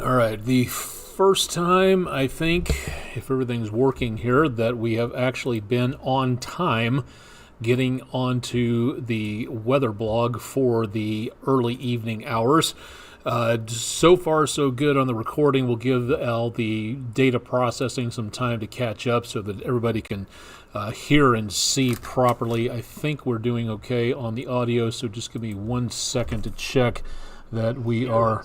All right, the first time, I think, if everything's working here, that we have actually been on time getting onto the weather blog for the early evening hours. So far, so good on the recording. We'll give the data processing some time to catch up so that everybody can hear and see properly. I think we're doing okay on the audio, so just give me 1 second to check that we are...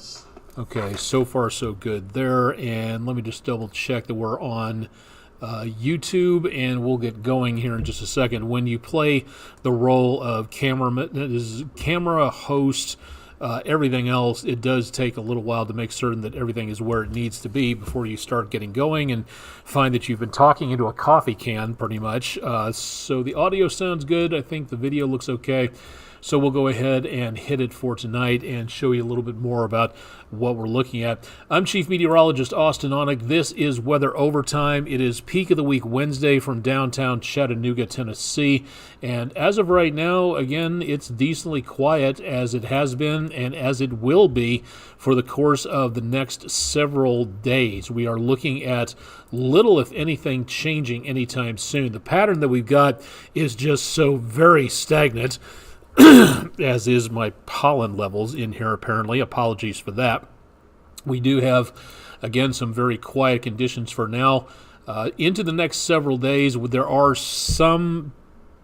Okay, so far so good there, and let me just double check that we're on YouTube, and we'll get going here in just a second. When you play the role of camera host, everything else, it does take a little while to make certain that everything is where it needs to be before you start getting going and find that you've been talking into a coffee can pretty much. So the audio sounds good. I think the video looks okay. So we'll go ahead and hit it for tonight and show you a little bit more about what we're looking at. I'm Chief Meteorologist Austin Onek. This is Weather Overtime. It is Peak of the Week Wednesday from downtown Chattanooga, Tennessee. And as of right now, again, it's decently quiet as it has been and as it will be for the course of the next several days. We are looking at little, if anything, changing anytime soon. The pattern that we've got is just so very stagnant, as is my pollen levels in here, apparently. Apologies for that. We do have, again, some very quiet conditions for now. Into the next several days, there are some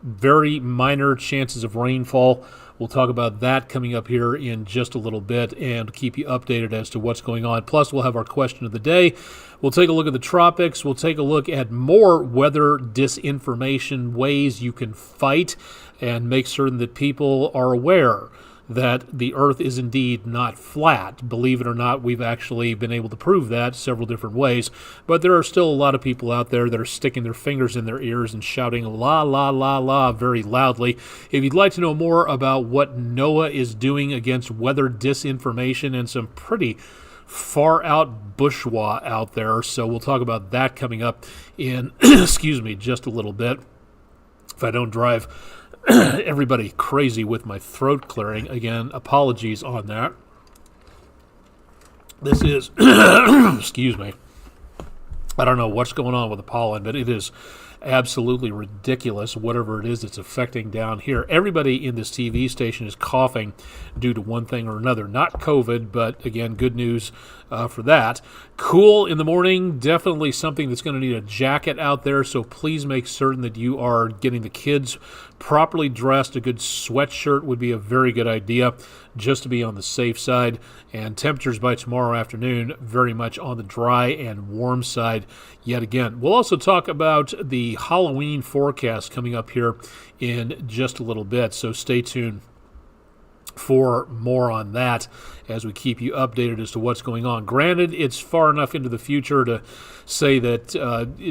very minor chances of rainfall. We'll talk about that coming up here in just a little bit and keep you updated as to what's going on. Plus, we'll have our question of the day. We'll take a look at the tropics. We'll take a look at more weather disinformation, ways you can fight and make certain that people are aware that the Earth is indeed not flat. Believe it or not, we've actually been able to prove that several different ways, but there are still a lot of people out there that are sticking their fingers in their ears and shouting la, la, la, la very loudly. If you'd like to know more about what NOAA is doing against weather disinformation and some pretty far out bourgeois out there, so we'll talk about that coming up in, excuse me, just a little bit. If I don't drive everybody crazy with my throat clearing. Again, apologies on that. This is, excuse me, I don't know what's going on with the pollen, but it is absolutely ridiculous, whatever it is that's affecting down here. Everybody in this TV station is coughing due to one thing or another. Not COVID, but again, good news for that. Cool in the morning, definitely something that's going to need a jacket out there, so please make certain that you are getting the kids properly dressed. A good sweatshirt would be a very good idea, just to be on the safe side. And temperatures by tomorrow afternoon very much on the dry and warm side yet again. We'll also talk about the Halloween forecast coming up here in just a little bit, so stay tuned for more on that as we keep you updated as to what's going on. Granted, it's far enough into the future to say that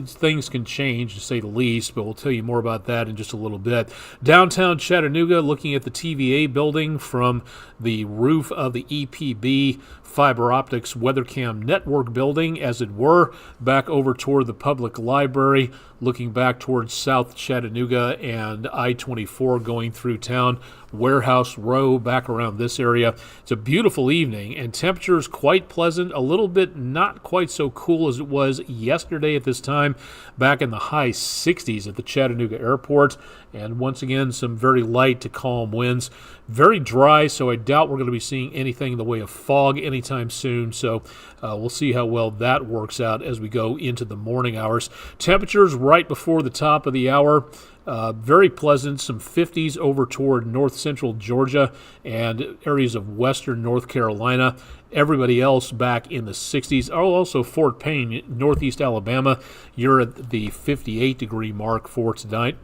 things can change, to say the least, but we'll tell you more about that in just a little bit. Downtown Chattanooga, looking at the TVA building from the roof of the EPB fiber optics WeatherCam network building, as it were, back over toward the public library, looking back towards South Chattanooga and I-24 going through town, Warehouse Row back around this area. It's a beautiful evening, and temperatures quite pleasant, a little bit not quite so cool as it was yesterday at this time, back in the high 60s at the Chattanooga airport, and once again, some very light to calm winds. Very dry, so I doubt we're going to be seeing anything in the way of fog anytime soon, so we'll see how well that works out as we go into the morning hours. Temperatures right before the top of the hour, very pleasant, some 50s over toward north central Georgia and areas of western North Carolina. Everybody else back in the 60s. Oh, also Fort Payne, northeast Alabama, you're at the 58-degree mark for tonight.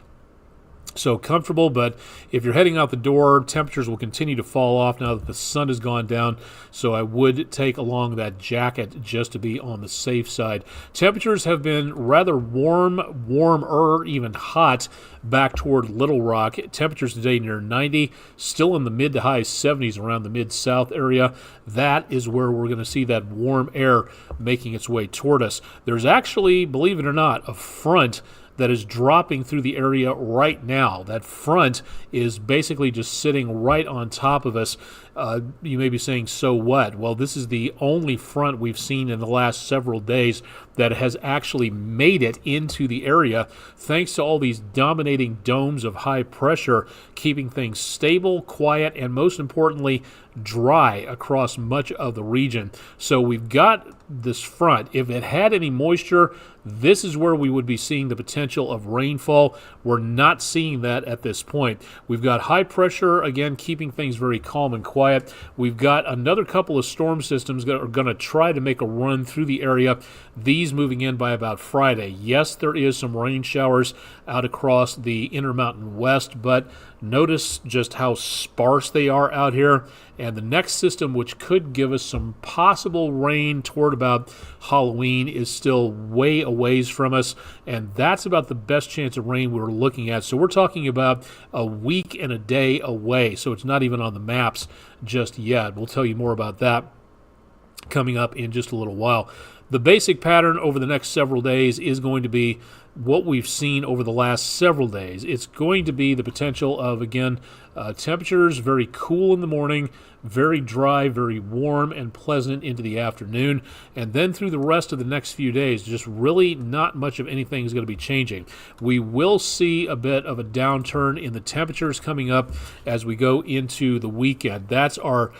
So comfortable, but if you're heading out the door, temperatures will continue to fall off now that the sun has gone down, so I would take along that jacket just to be on the safe side. Temperatures have been rather warmer, even hot back toward Little Rock. Temperatures today near 90, still in the mid to high 70s around the mid-south area. That is where we're going to see that warm air making its way toward us. There's actually, believe it or not, a front that is dropping through the area right now. That front is basically just sitting right on top of us You may be saying, so what? Well, this is the only front we've seen in the last several days that has actually made it into the area, thanks to all these dominating domes of high pressure, keeping things stable, quiet, and most importantly, dry across much of the region. So we've got this front. If it had any moisture, this is where we would be seeing the potential of rainfall. We're not seeing that at this point. We've got high pressure, again, keeping things very calm and quiet. We've got another couple of storm systems that are going to try to make a run through the area, these moving in by about Friday. Yes, there is some rain showers out across the Intermountain West, but notice just how sparse they are out here. And the next system, which could give us some possible rain toward about Halloween, is still way a ways from us. And that's about the best chance of rain we're looking at. So we're talking about a week and a day away. So it's not even on the maps just yet. We'll tell you more about that coming up in just a little while. The basic pattern over the next several days is going to be what we've seen over the last several days. It's going to be the potential of, again, temperatures very cool in the morning, very dry, very warm and pleasant into the afternoon. And then through the rest of the next few days, just really not much of anything is going to be changing. We will see a bit of a downturn in the temperatures coming up as we go into the weekend. That's our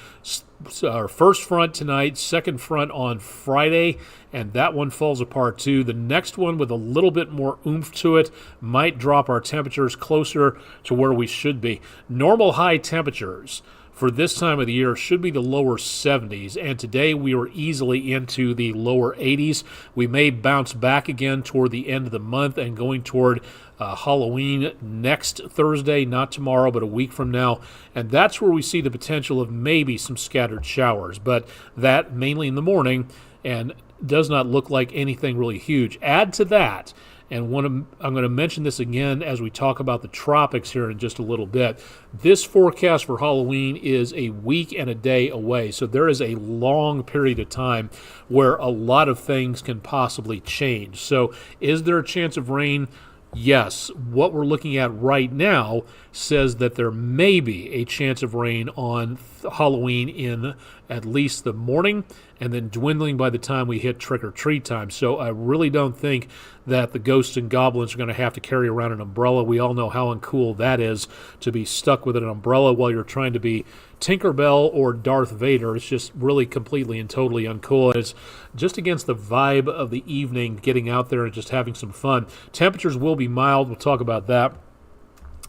first front tonight, second front on Friday, and that one falls apart too. The next one with a little bit more oomph to it might drop our temperatures closer to where we should be. Normal high temperatures for this time of the year should be the lower 70s, and today we were easily into the lower 80s. We may bounce back again toward the end of the month and going toward Halloween next Thursday, not tomorrow, but a week from now. And that's where we see the potential of maybe some scattered showers, but that mainly in the morning and does not look like anything really huge. Add to that, and I'm going to mention this again as we talk about the tropics here in just a little bit. This forecast for Halloween is a week and a day away, so there is a long period of time where a lot of things can possibly change. So is there a chance of rain? Yes. What we're looking at right now says that there may be a chance of rain on Halloween in at least the morning, and then dwindling by the time we hit trick-or-treat time. So I really don't think that the ghosts and goblins are going to have to carry around an umbrella. We all know how uncool that is, to be stuck with an umbrella while you're trying to be Tinkerbell or Darth Vader. It's just really completely and totally uncool. It's just against the vibe of the evening, getting out there and just having some fun. Temperatures will be mild. We'll talk about that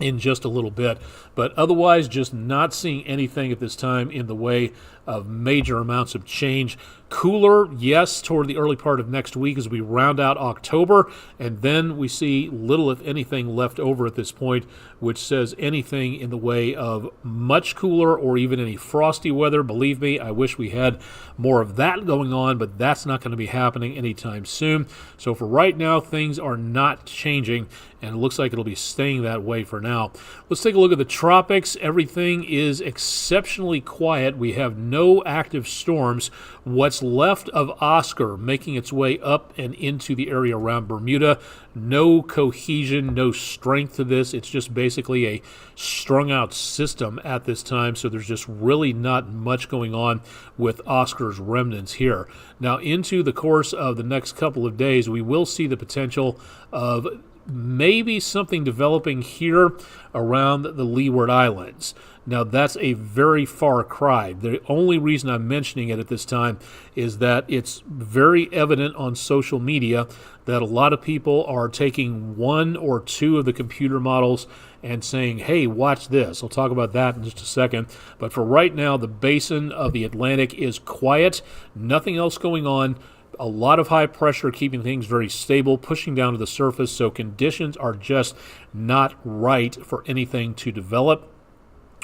in just a little bit, but otherwise just not seeing anything at this time in the way of major amounts of change. Cooler, yes, toward the early part of next week as we round out October, and then we see little, if anything, left over at this point, which says anything in the way of much cooler or even any frosty weather. Believe me, I wish we had more of that going on, but that's not going to be happening anytime soon. So for right now, things are not changing, and it looks like it'll be staying that way for now. Let's take a look at the tropics. Everything is exceptionally quiet. We have no active storms. What's left of Oscar making its way up and into the area around Bermuda, no cohesion, no strength to this. It's just basically a strung out system at this time, so there's just really not much going on with Oscar's remnants here. Now, into the course of the next couple of days, we will see the potential of maybe something developing here around the Leeward Islands. Now, that's a very far cry. The only reason I'm mentioning it at this time is that it's very evident on social media that a lot of people are taking one or two of the computer models and saying, hey, watch this. I'll talk about that in just a second. But for right now, the basin of the Atlantic is quiet. Nothing else going on. A lot of high pressure keeping things very stable, pushing down to the surface, so conditions are just not right for anything to develop,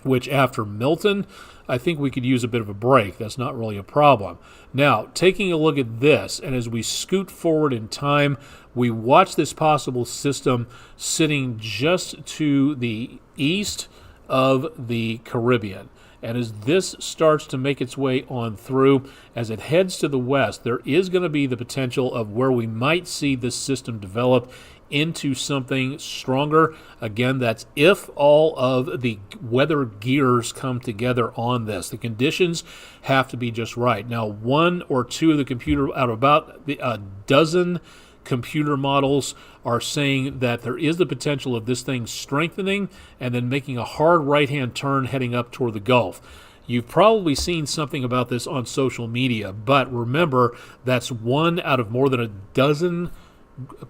which after Milton, I think we could use a bit of a break. That's not really a problem. Now, taking a look at this, and as we scoot forward in time, we watch this possible system sitting just to the east of the Caribbean. And as this starts to make its way on through, as it heads to the west, there is going to be the potential of where we might see this system develop into something stronger. Again, that's if all of the weather gears come together on this. The conditions have to be just right. Now, one or two of the computer out of about a dozen computer models are saying that there is the potential of this thing strengthening and then making a hard right-hand turn heading up toward the Gulf. You've probably seen something about this on social media, but remember, that's one out of more than a dozen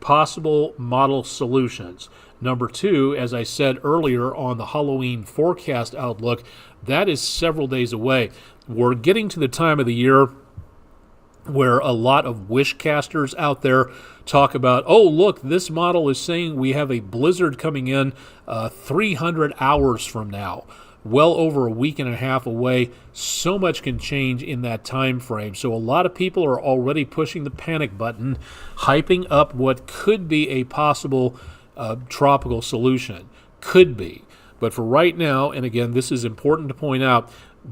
possible model solutions. Number two, as I said earlier on the Halloween forecast outlook, that is several days away. We're getting to the time of the year where a lot of wish casters out there talk about, oh, look, this model is saying we have a blizzard coming in 300 hours from now. Well over a week and a half away. So much can change in that time frame. So a lot of people are already pushing the panic button, hyping up what could be a possible tropical solution. Could be. But for right now, and again, this is important to point out,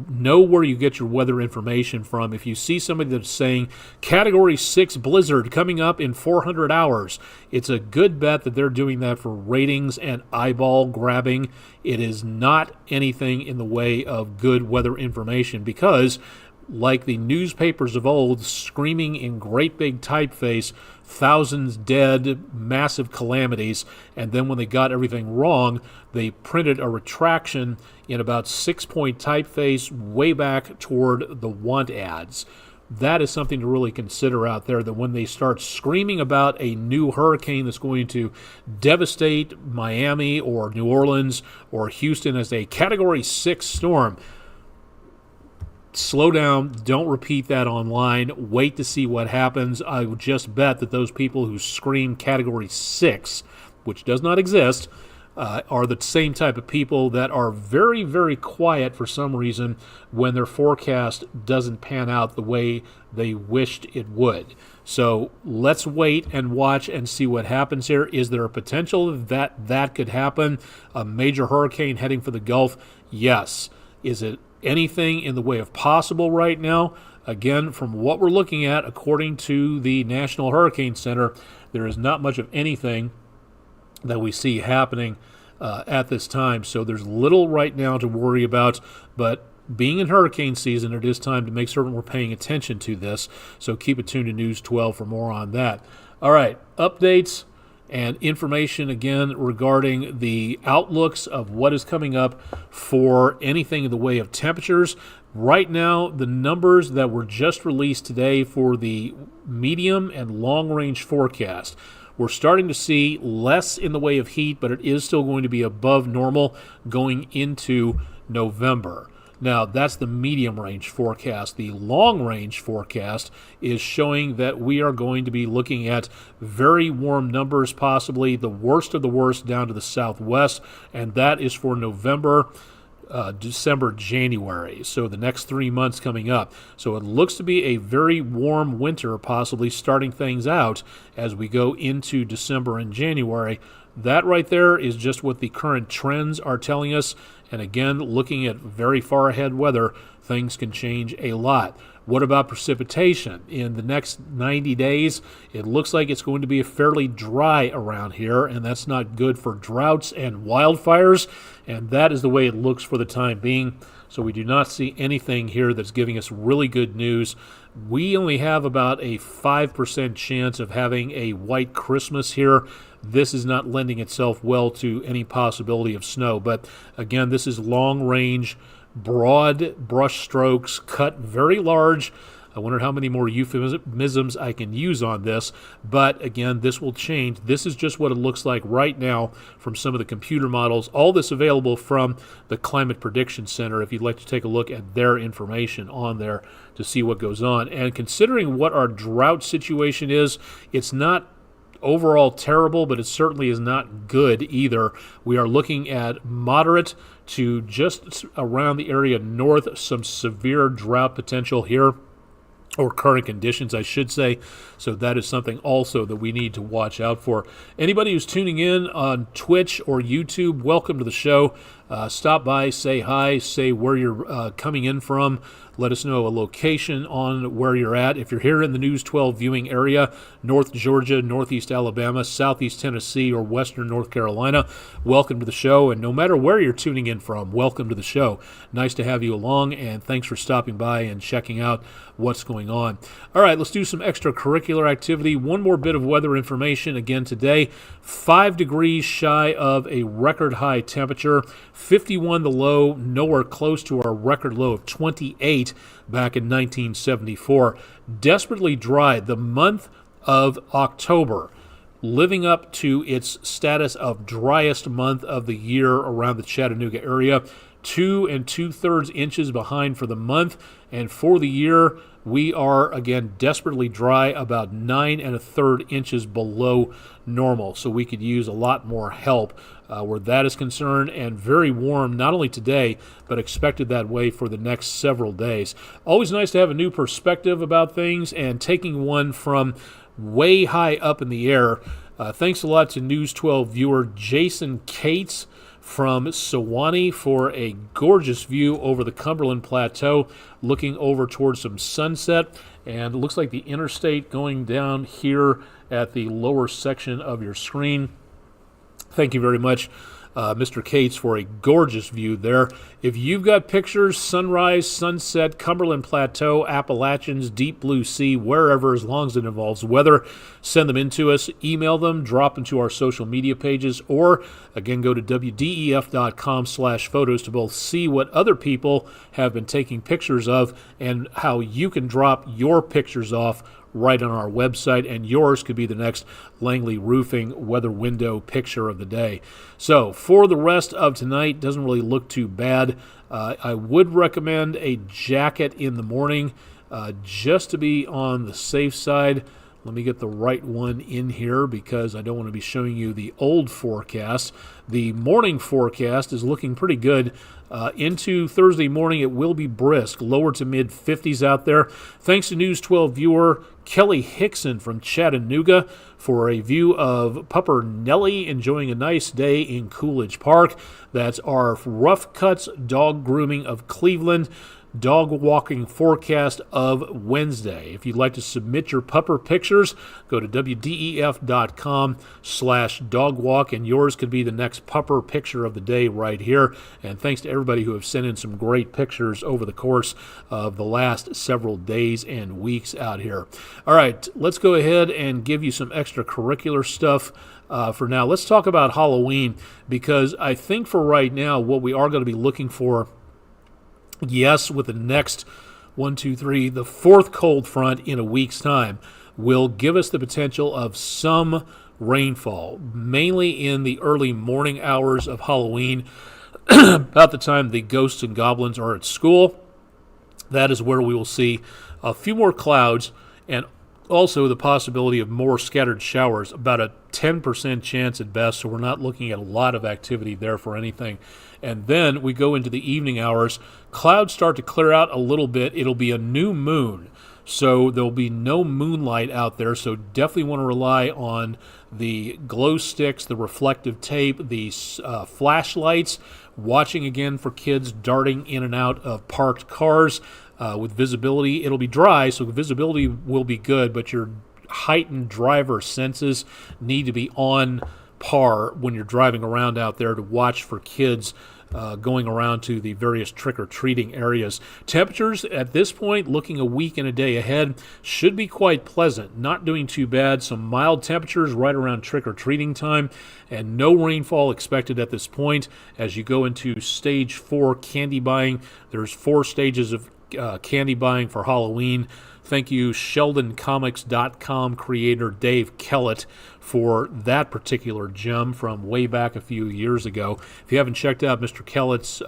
know where you get your weather information from. If you see somebody that's saying Category 6 blizzard coming up in 400 hours, it's a good bet that they're doing that for ratings and eyeball grabbing. It is not anything in the way of good weather information because, like the newspapers of old, screaming in great big typeface, thousands dead, massive calamities, and then when they got everything wrong, they printed a retraction in about 6-point typeface way back toward the want ads. That is something to really consider out there, that when they start screaming about a new hurricane that's going to devastate Miami or New Orleans or Houston as a Category 6 storm, slow down, don't repeat that online, wait to see what happens. I would just bet that those people who scream Category 6, which does not exist, are the same type of people that are very, very quiet for some reason when their forecast doesn't pan out the way they wished it would. So let's wait and watch and see what happens here. Is there a potential that that could happen? A major hurricane heading for the Gulf? Yes. Is it anything in the way of possible right now? Again, from what we're looking at, according to the National Hurricane Center, there is not much of anything that we see happening at this time. So there's little right now to worry about, but being in hurricane season, it is time to make certain we're paying attention to this. So keep it tuned to News 12 for more on that. All right, updates and information again regarding the outlooks of what is coming up for anything in the way of temperatures. Right now, the numbers that were just released today for the medium and long-range forecast, we're starting to see less in the way of heat, but it is still going to be above normal going into November. Now, that's the medium-range forecast. The long-range forecast is showing that we are going to be looking at very warm numbers, possibly the worst of the worst down to the southwest, and that is for November, December, January, so the next 3 months coming up. So it looks to be a very warm winter, possibly starting things out as we go into December and January. That right there is just what the current trends are telling us. And again, looking at very far ahead weather, things can change a lot. What about precipitation? In the next 90 days, it looks like it's going to be fairly dry around here, and that's not good for droughts and wildfires, and that is the way it looks for the time being. So we do not see anything here that's giving us really good news. We only have about a 5% chance of having a white Christmas here. This is not lending itself well to any possibility of snow. But again, this is long range, broad brush strokes, cut very large. I wonder how many more euphemisms I can use on this. But again, this will change. This is just what it looks like right now from some of the computer models. All this available from the Climate Prediction Center if you'd like to take a look at their information on there to see what goes on. And considering what our drought situation is, it's not overall terrible, but it certainly is not good either. We are looking at moderate to just around the area north, some severe drought potential here, or current conditions, I should say. So that is something also that we need to watch out for. Anybody who's tuning in on Twitch or YouTube, welcome to the show. Stop by, say hi, say where you're coming in from. Let us know a location on where you're at. If you're here in the News 12 viewing area, North Georgia, Northeast Alabama, Southeast Tennessee, or Western North Carolina, welcome to the show. And no matter where you're tuning in from, welcome to the show. Nice to have you along, and thanks for stopping by and checking out what's going on. All right, let's do some extracurricular activity. One more bit of weather information again today. 5 degrees shy of a record high temperature, 51 the low, nowhere close to our record low of 28 back in 1974. Desperately dry. The month of October, living up to its status of driest month of the year around the Chattanooga area. 2 2/3 inches behind for the month, and for the year we are again desperately dry, about 9 1/3 inches below normal. So we could use a lot more help where that is concerned, and very warm not only today but expected that way for the next several days. Always nice to have a new perspective about things, and taking one from way high up in the air. Thanks a lot to News 12 viewer Jason Cates from Sewanee for a gorgeous view over the Cumberland Plateau, looking over towards some sunset. And it looks like the interstate going down here at the lower section of your screen. Thank you very much, Mr. Cates, for a gorgeous view there. If you've got pictures, sunrise, sunset, Cumberland Plateau, Appalachians, deep blue sea, wherever, as long as it involves weather, send them in to us, email them, drop them to our social media pages, or again, go to wdef.com/photos to both see what other people have been taking pictures of and how you can drop your pictures off right on our website, and yours could be the next Langley Roofing weather window picture of the day. So for the rest of tonight, doesn't really look too bad. I would recommend a jacket in the morning just to be on the safe side. Let me get the right one in here because I don't want to be showing you the old forecast. The morning forecast is looking pretty good. Into Thursday morning, it will be brisk, lower to mid 50s out there. Thanks to News 12 viewer Kelly Hickson from Chattanooga for a view of Pupper Nellie enjoying a nice day in Coolidge Park. That's our Rough Cuts Dog Grooming of Cleveland dog walking forecast of Wednesday. If you'd like to submit your pupper pictures, go to wdef.com/dogwalk, and yours could be the next pupper picture of the day right here. And thanks to everybody who have sent in some great pictures over the course of the last several days and weeks out here. All right, let's go ahead and give you some extracurricular stuff. For now, let's talk about Halloween, because I think for right now what we are going to be looking for, yes, with the next 1, 2, 3, the fourth cold front in a week's time will give us the potential of some rainfall, mainly in the early morning hours of Halloween, about the time the ghosts and goblins are at school. That is where we will see a few more clouds and also the possibility of more scattered showers, about a 10% chance at best, so we're not looking at a lot of activity there for anything. And then we go into the evening hours. Clouds start to clear out a little bit. It'll be a new moon, so there'll be no moonlight out there, so definitely want to rely on the glow sticks, the reflective tape, the flashlights, watching again for kids darting in and out of parked cars. With visibility, it'll be dry, so visibility will be good, but your heightened driver senses need to be on par when you're driving around out there to watch for kids going around to the various trick-or-treating areas. Temperatures at this point, looking a week and a day ahead, should be quite pleasant. Not doing too bad. Some mild temperatures right around trick-or-treating time, and no rainfall expected at this point. As you go into stage 4 candy buying, there's 4 stages of candy buying for Halloween. Thank you, SheldonComics.com creator Dave Kellett, for that particular gem from way back a few years ago. If you haven't checked out Mr. Kellett's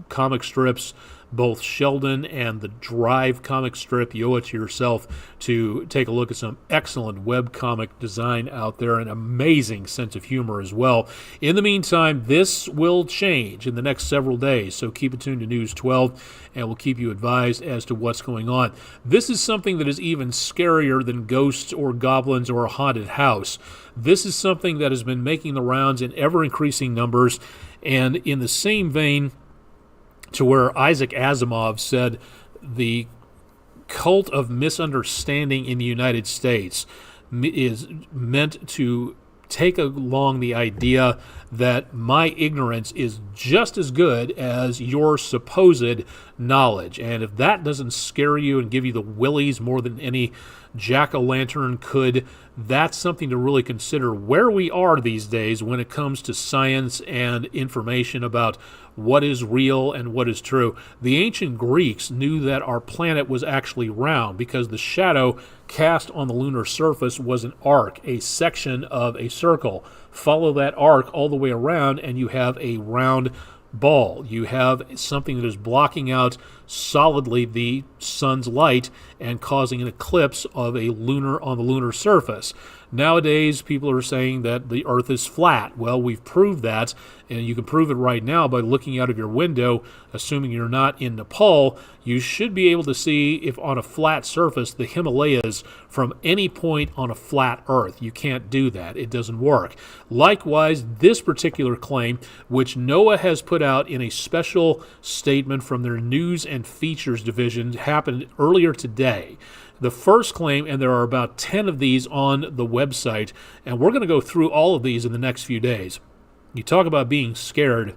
comic strips, both Sheldon and the Drive comic strip. You owe it to yourself to take a look at some excellent webcomic design out there, an amazing sense of humor as well. In the meantime, this will change in the next several days, so keep it tuned to News 12, and we'll keep you advised as to what's going on. This is something that is even scarier than ghosts or goblins or a haunted house. This is something that has been making the rounds in ever-increasing numbers, and in the same vein to where Isaac Asimov said the cult of misunderstanding in the United States is meant to take along the idea that my ignorance is just as good as your supposed knowledge. And if that doesn't scare you and give you the willies more than any jack-o'-lantern could, that's something to really consider where we are these days when it comes to science and information about what is real and what is true. The ancient Greeks knew that our planet was actually round because the shadow cast on the lunar surface was an arc, a section of a circle. Follow that arc all the way around and you have a round ball. You have something that is blocking out solidly the sun's light and causing an eclipse of a lunar on the lunar surface. Nowadays, people are saying that the Earth is flat. Well, we've proved that, and you can prove it right now by looking out of your window. Assuming you're not in Nepal, you should be able to see, if on a flat surface, the Himalayas from any point on a flat Earth. You can't do that. It doesn't work. Likewise, this particular claim, which NOAA has put out in a special statement from their News and Features division, happened earlier today. The first claim, and there are about 10 of these on the website, and we're going to go through all of these in the next few days. You talk about being scared.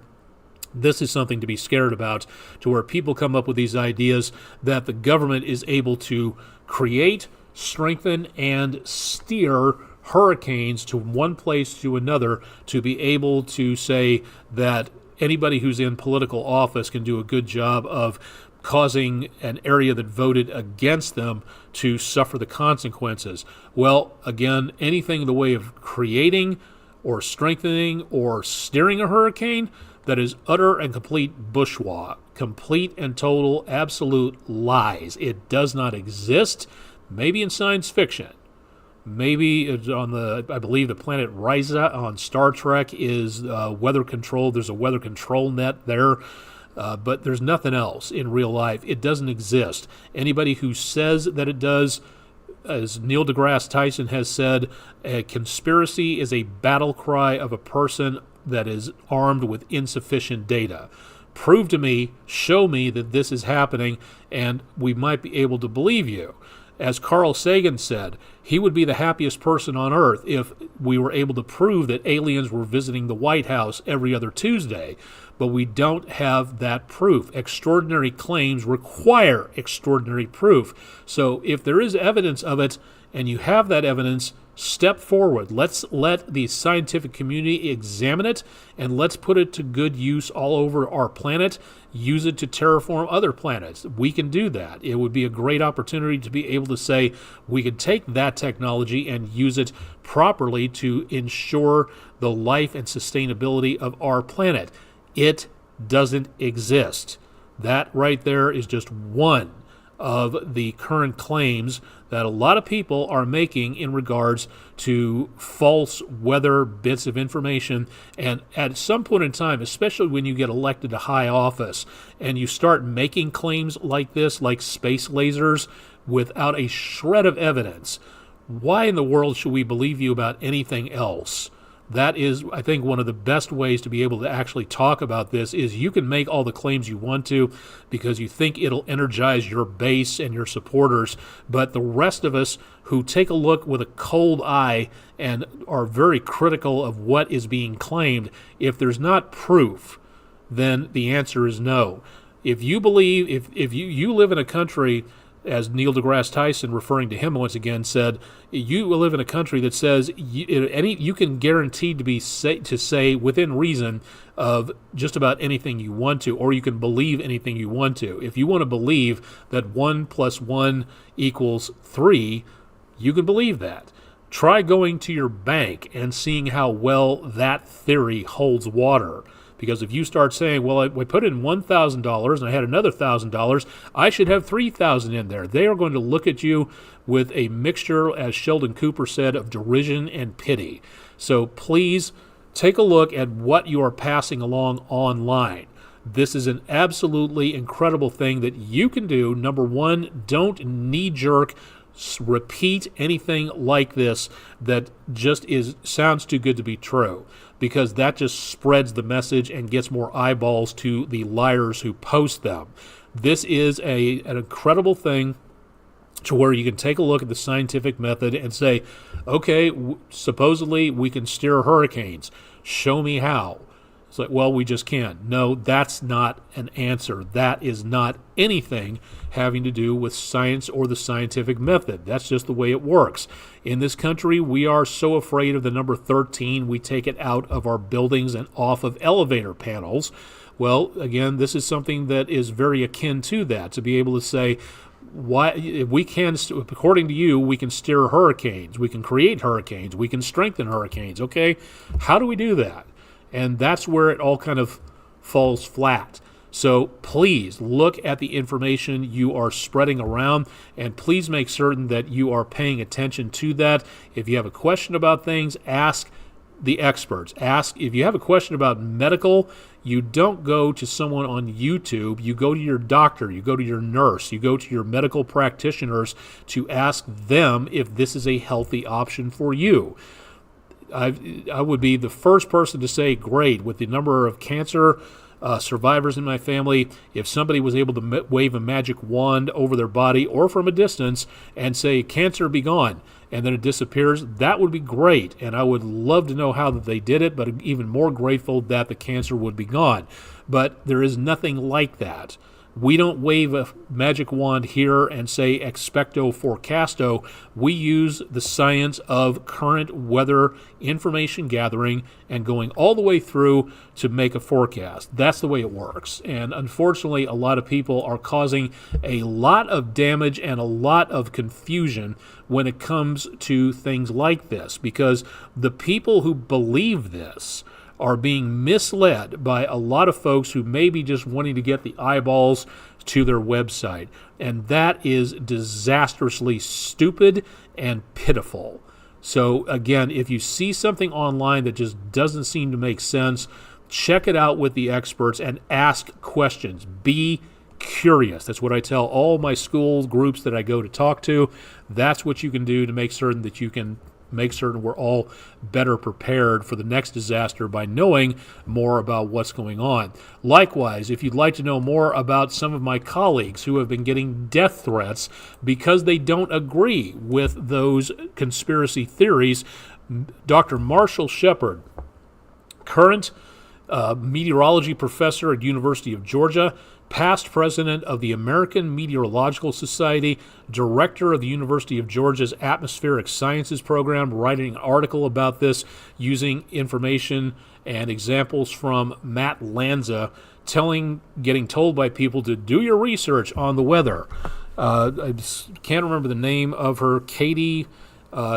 This is something to be scared about, to where people come up with these ideas that the government is able to create, strengthen, and steer hurricanes to one place to another, to be able to say that anybody who's in political office can do a good job of causing an area that voted against them to suffer the consequences. Well, again, anything in the way of creating or strengthening or steering a hurricane, that is utter and complete bourgeois, complete and total absolute lies. It does not exist. Maybe in science fiction. Maybe it's on I believe the planet Risa on Star Trek is weather controlled. There's a weather control net there. But there's nothing else in real life. It doesn't exist. Anybody who says that it does, as Neil deGrasse Tyson has said, a conspiracy is a battle cry of a person that is armed with insufficient data. Prove to me, show me that this is happening, and we might be able to believe you. As Carl Sagan said, he would be the happiest person on Earth if we were able to prove that aliens were visiting the White House every other Tuesday. But we don't have that proof. Extraordinary claims require extraordinary proof. So if there is evidence of it, and you have that evidence, step forward. Let's let the scientific community examine it, and let's put it to good use all over our planet. Use it to terraform other planets. We can do that. It would be a great opportunity to be able to say we could take that technology and use it properly to ensure the life and sustainability of our planet. It doesn't exist. That right there is just one of the current claims that a lot of people are making in regards to false weather bits of information. And at some point in time, especially when you get elected to high office and you start making claims like this, like space lasers, without a shred of evidence, why in the world should we believe you about anything else? That is, I think, one of the best ways to be able to actually talk about this is you can make all the claims you want to because you think it'll energize your base and your supporters, but the rest of us who take a look with a cold eye and are very critical of what is being claimed, if there's not proof, then the answer is no. If you believe, if you live in a country, as Neil deGrasse Tyson, referring to him once again, said, you live in a country that says you can guarantee to say within reason of just about anything you want to, or you can believe anything you want to. If you want to believe that 1 + 1 = 3, you can believe that. Try going to your bank and seeing how well that theory holds water. Because if you start saying, well, I put in $1,000 and I had another $1,000, I should have $3,000 in there. They are going to look at you with a mixture, as Sheldon Cooper said, of derision and pity. So please take a look at what you are passing along online. This is an absolutely incredible thing that you can do. Number one, don't knee-jerk repeat anything like this that just sounds too good to be true, because that just spreads the message and gets more eyeballs to the liars who post them. This is an incredible thing to where you can take a look at the scientific method and say, okay, supposedly we can steer hurricanes. Show me how. It's like, well, we just can't. No, that's not an answer. That is not anything having to do with science or the scientific method. That's just the way it works. In this country, we are so afraid of the number 13, we take it out of our buildings and off of elevator panels. Well, again, this is something that is very akin to that, to be able to say, why, if we can, according to you, we can steer hurricanes, we can create hurricanes, we can strengthen hurricanes. Okay, how do we do that? And that's where it all kind of falls flat. So please look at the information you are spreading around, and please make certain that you are paying attention to that. If you have a question about things, ask the experts. Ask if you have a question about medical. You don't go to someone on YouTube. You go to your doctor. You go to your nurse. You go to your medical practitioners to ask them if this is a healthy option for you. I would be the first person to say, great, with the number of cancer survivors in my family, if somebody was able to wave a magic wand over their body or from a distance and say, cancer be gone, and then it disappears, that would be great. And I would love to know how that they did it, but even more grateful that the cancer would be gone. But there is nothing like that. We don't wave a magic wand here and say expecto forecasto. We use the science of current weather information gathering and going all the way through to make a forecast. That's the way it works. And unfortunately, a lot of people are causing a lot of damage and a lot of confusion when it comes to things like this, because the people who believe this are being misled by a lot of folks who may be just wanting to get the eyeballs to their website. And that is disastrously stupid and pitiful. So again, if you see something online that just doesn't seem to make sense, check it out with the experts and ask questions. Be curious. That's what I tell all my school groups that I go to talk to. That's what you can do to make certain that you can make certain we're all better prepared for the next disaster by knowing more about what's going on. Likewise, if you'd like to know more about some of my colleagues who have been getting death threats because they don't agree with those conspiracy theories, Dr. Marshall Shepard, current meteorology professor at University of Georgia, past president of the American Meteorological Society, director of the University of Georgia's Atmospheric Sciences program, writing an article about this using information and examples from Matt Lanza, getting told by people to do your research on the weather. I can't remember the name of her, Katie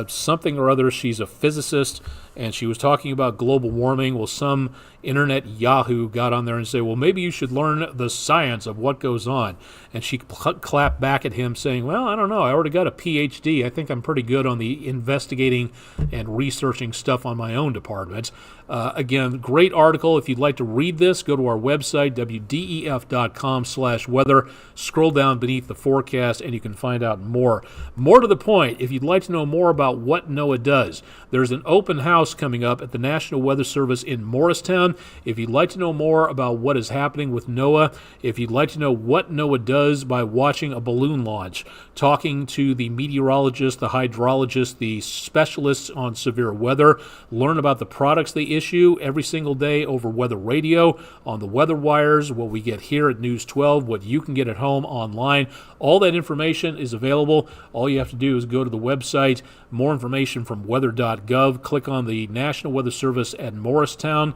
something or other. She's a physicist, and she was talking about global warming. Well, some internet yahoo got on there and said, well, maybe you should learn the science of what goes on. And she clapped back at him saying, well, I don't know. I already got a PhD. I think I'm pretty good on the investigating and researching stuff on my own department. Again, great article. If you'd like to read this, go to our website, wdef.com/weather. Scroll down beneath the forecast, and you can find out more. More to the point, if you'd like to know more about what NOAA does, there's an open house coming up at the National Weather Service in Morristown. If you'd like to know more about what is happening with NOAA, if you'd like to know what NOAA does by watching a balloon launch, talking to the meteorologists, the hydrologists, the specialists on severe weather, learn about the products they issue every single day over weather radio, on the weather wires, what we get here at News 12, what you can get at home online. All that information is available. All you have to do is go to the website, more information from weather.gov, click on the National Weather Service at Morristown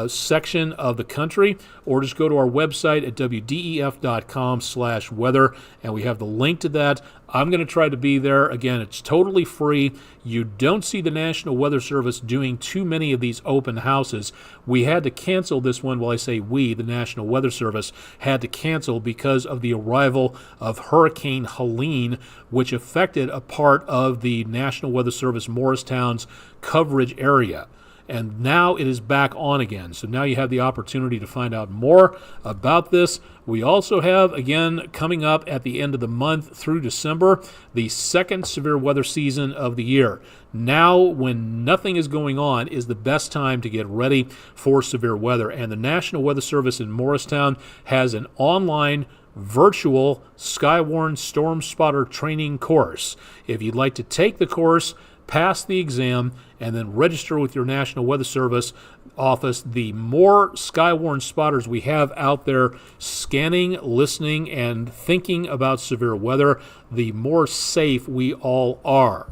section of the country, or just go to our website at wdef.com/weather, and we have the link to that I'm going to try to be there. Again, it's totally free. You don't see the National Weather Service doing too many of these open houses. We had to cancel this one. Well, I say we, the National Weather Service, had to cancel because of the arrival of Hurricane Helene, which affected a part of the National Weather Service Morristown's coverage area. And now it is back on again. So now you have the opportunity to find out more about this. We also have, again, coming up at the end of the month through December, the second severe weather season of the year. Now, when nothing is going on, is the best time to get ready for severe weather. And the National Weather Service in Morristown has an online virtual Skywarn Storm Spotter training course. If you'd like to take the course, pass the exam, and then register with your National Weather Service office, the more Skywarn spotters we have out there scanning, listening, and thinking about severe weather, the more safe we all are.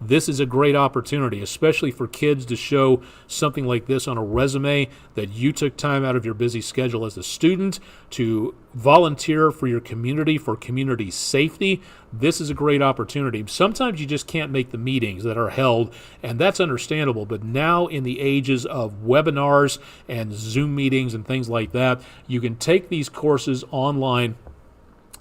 This is a great opportunity, especially for kids, to show something like this on a resume, that you took time out of your busy schedule as a student to volunteer for your community, for community safety. This is a great opportunity. Sometimes you just can't make the meetings that are held, and that's understandable. But now, in the ages of webinars and Zoom meetings and things like that, you can take these courses online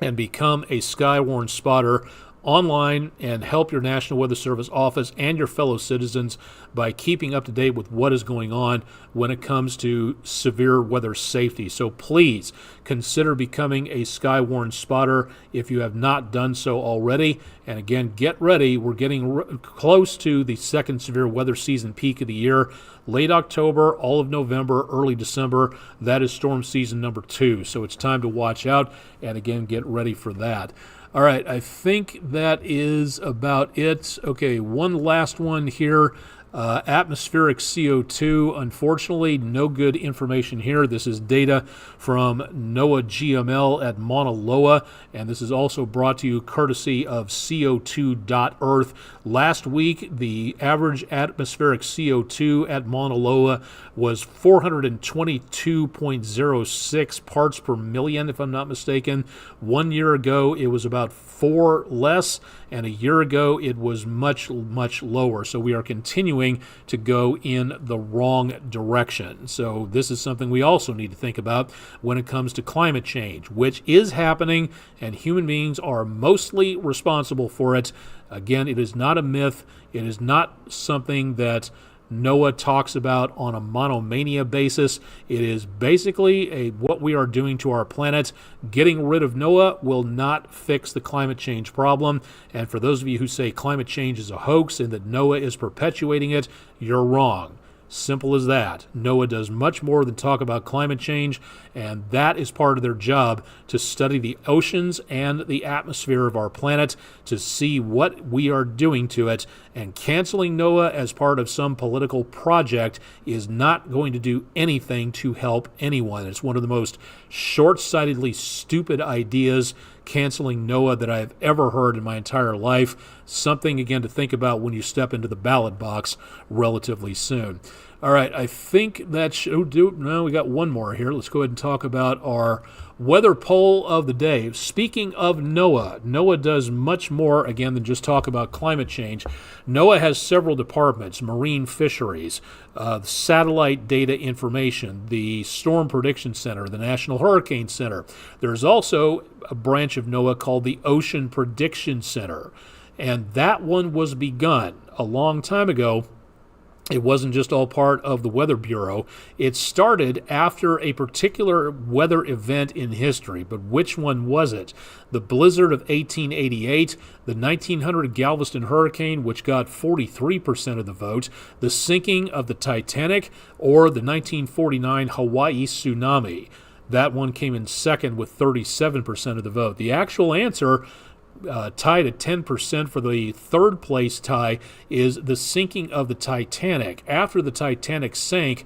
and become a Skywarn spotter online and help your National Weather Service office and your fellow citizens by keeping up to date with what is going on when it comes to severe weather safety. So please consider becoming a Skywarn spotter if you have not done so already. And again, get ready. We're getting close to the second severe weather season peak of the year. Late October, all of November, early December, that is storm season number 2. So it's time to watch out and again, get ready for that. All right, I think that is about it. Okay, one last one here. Atmospheric CO2, unfortunately, no good information here. This is data from NOAA GML at Mauna Loa, and this is also brought to you courtesy of CO2.Earth. Last week, the average atmospheric CO2 at Mauna Loa was 422.06 parts per million, if I'm not mistaken. 1 year ago, it was about 4 less, and a year ago, it was much, much lower. So we are continuing to go in the wrong direction. So this is something we also need to think about when it comes to climate change, which is happening, and human beings are mostly responsible for it. Again, it is not a myth. It is not something that NOAA talks about on a monomania basis. It is basically what we are doing to our planet. Getting rid of NOAA will not fix the climate change problem. And for those of you who say climate change is a hoax and that NOAA is perpetuating it, you're wrong. Simple as that. NOAA does much more than talk about climate change, and that is part of their job, to study the oceans and the atmosphere of our planet to see what we are doing to it. And canceling NOAA as part of some political project is not going to do anything to help anyone. It's one of the most short-sightedly stupid ideas, canceling NOAA, that I have ever heard in my entire life. Something, again, to think about when you step into the ballot box relatively soon. All right, I think that should do it. No, we got one more here. Let's go ahead and talk about our weather poll of the day. Speaking of NOAA, NOAA does much more, again, than just talk about climate change. NOAA has several departments: marine fisheries, satellite data information, the Storm Prediction Center, the National Hurricane Center. There's also a branch of NOAA called the Ocean Prediction Center, and that one was begun a long time ago. It wasn't just all part of the Weather Bureau. It started after a particular weather event in history, but which one was it? The blizzard of 1888, the 1900 Galveston hurricane, which got 43% of the vote, the sinking of the Titanic, or the 1949 Hawaii tsunami? That one came in second with 37% of the vote. The actual answer, tied at 10% for the third place tie, is the sinking of the Titanic. After the Titanic sank,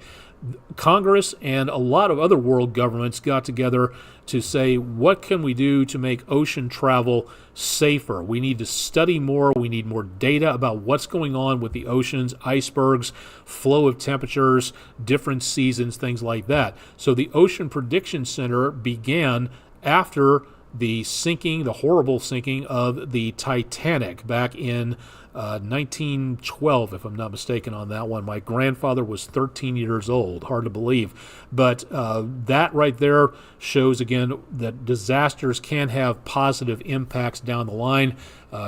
Congress and a lot of other world governments got together to say, what can we do to make ocean travel safer? We need to study more. We need more data about what's going on with the oceans, icebergs, flow of temperatures, different seasons, things like that. So the Ocean Prediction Center began after the sinking, the horrible sinking of the Titanic back in 1912, if I'm not mistaken on that one. My grandfather was 13 years old. Hard to believe. But that right there shows, again, that disasters can have positive impacts down the line,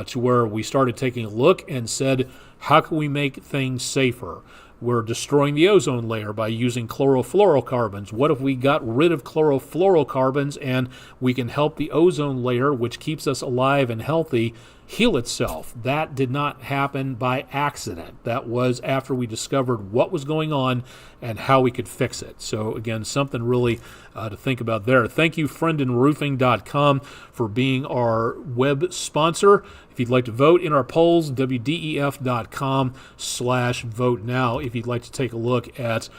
to where we started taking a look and said, how can we make things safer? We're destroying the ozone layer by using chlorofluorocarbons. What if we got rid of chlorofluorocarbons and we can help the ozone layer, which keeps us alive and healthy, heal itself? That did not happen by accident. That was after we discovered what was going on and how we could fix it. So again, something really to think about there. Thank you, friendinroofing.com, for being our web sponsor. If you'd like to vote in our polls, wdef.com/vote now. If you'd like to take a look at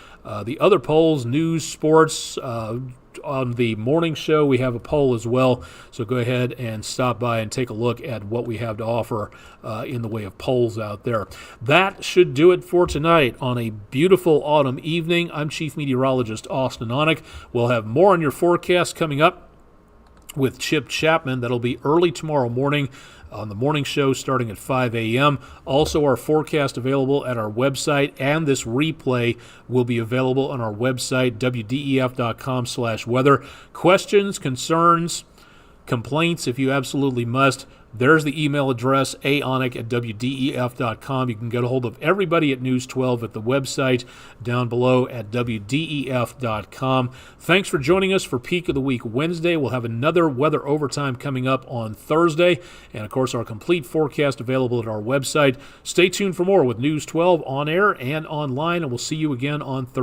the other polls, news, sports, on the morning show, we have a poll as well. So go ahead and stop by and take a look at what we have to offer in the way of polls out there. That should do it for tonight on a beautiful autumn evening. I'm Chief Meteorologist Austin Onek. We'll have more on your forecast coming up with Chip Chapman. That'll be early tomorrow morning on the morning show starting at 5 a.m. Also, our forecast available at our website, and this replay will be available on our website, wdef.com/weather. Questions, concerns, complaints, if you absolutely must, there's the email address, aonek@wdef.com. You can get a hold of everybody at News 12 at the website down below at wdef.com. Thanks for joining us for Peak of the Week Wednesday. We'll have another weather overtime coming up on Thursday. And, of course, our complete forecast available at our website. Stay tuned for more with News 12 on air and online, and we'll see you again on Thursday.